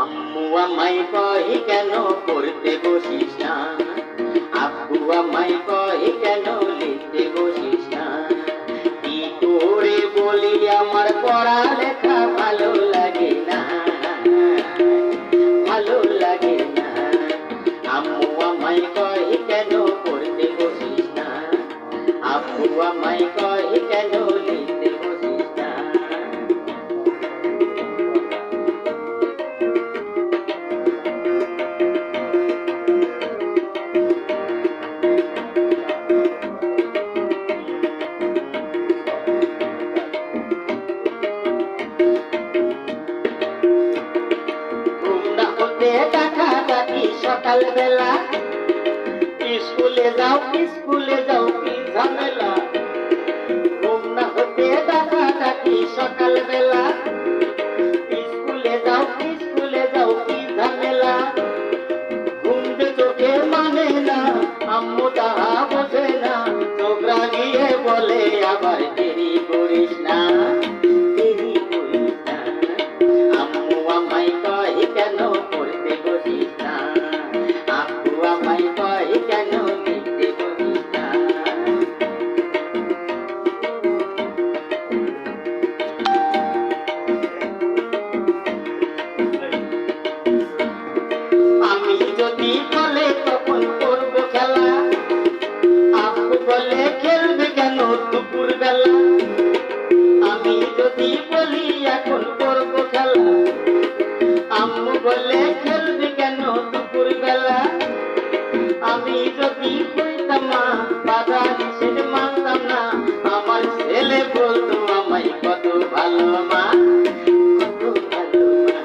আম্মু আমায় কয় কেন পড়তে বসিস না, আব্বু আমায় কয় কেন লিখতে বসিস না। কি করে বলি আমার পড়ালেখা ভালো লাগে না, ভালো লাগে না। আম্মু আমায় কয় কেন পড়তে বসিস না, আব্বু আমায় কয় কেন লিখতে বসিস না। ডাকাডাকি সকালবেলা, স্কুলে যাও স্কুলে যাও কি ঝামেলা। ঘুম না হতে ডাকাডাকি সকালবেলা, স্কুলে যাও স্কুলে যাও কি ঝামেলা। ঘুমতে চোখে মানে না, আম্মু তাহা বোঝে না, চোখ রাগিয়ে বলে আবার দেরি করিস না, দেরি করিস না। আম্মু আমায় কয় কেন পড়তে বসিস না, আব্বু আমায় কয় কেন লিখতে বসিস না। আমি যদি বলে তখন করব খেলা, আব্বু বলে খেলবে কেন দুপুর বেলা। আমি যদি বলি এখন করব খেলা, আম্মু বলে খেলবে কেন দুপুর বেলা। আমি যদি কইতাম না বাধা নিষেধ মানতাম না, আমার ছেলে বলতো আমায় কত ভালো মা, কত ভালো মা।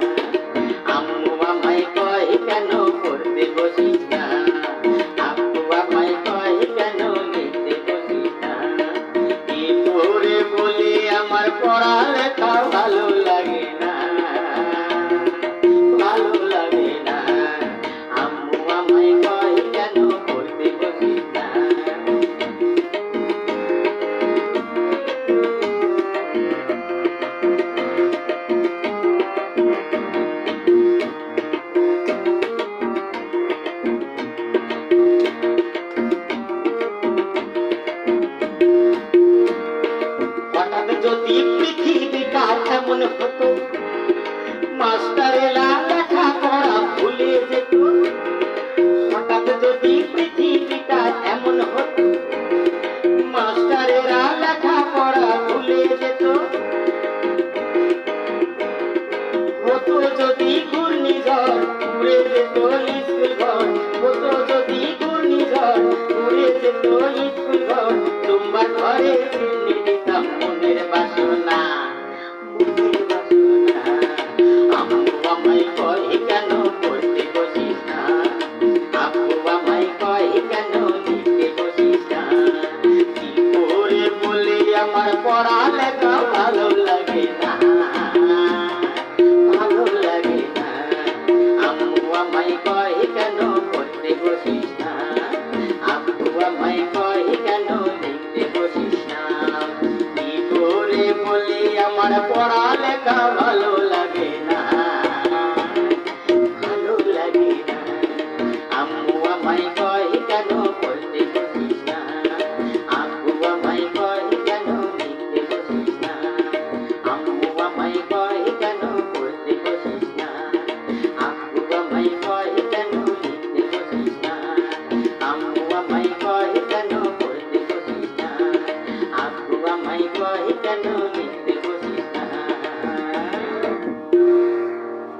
আম্মু আমায় কয় কেন পড়তে বসিস না, আব্বু আমায় কয় কেন লিখতে বসিস না। কি করে বলি আমার পড়ালেখা ভালো লাগে না, ভালো লাগে না। আম্মু আমায় কয় কেন পড়তে বসিস না। হঠাৎ যদি পৃথিবীটা এমন হতো, মাস্টারেরা লেখা পড়া ভুলে যেত। হঠাৎ যদি পৃথিবীটা এমন হতো, মাস্টারেরা লেখা পড়া ভুলে যেত। হতো যদি ঘূর্ণিঝড় উড়ে যেত স্কুল ঘর, হতো যদি ঘূর্ণিঝড় উড়ে যেত স্কুল ঘর। তোমার ঘরে চিনি দিতাম মনের বাসনা,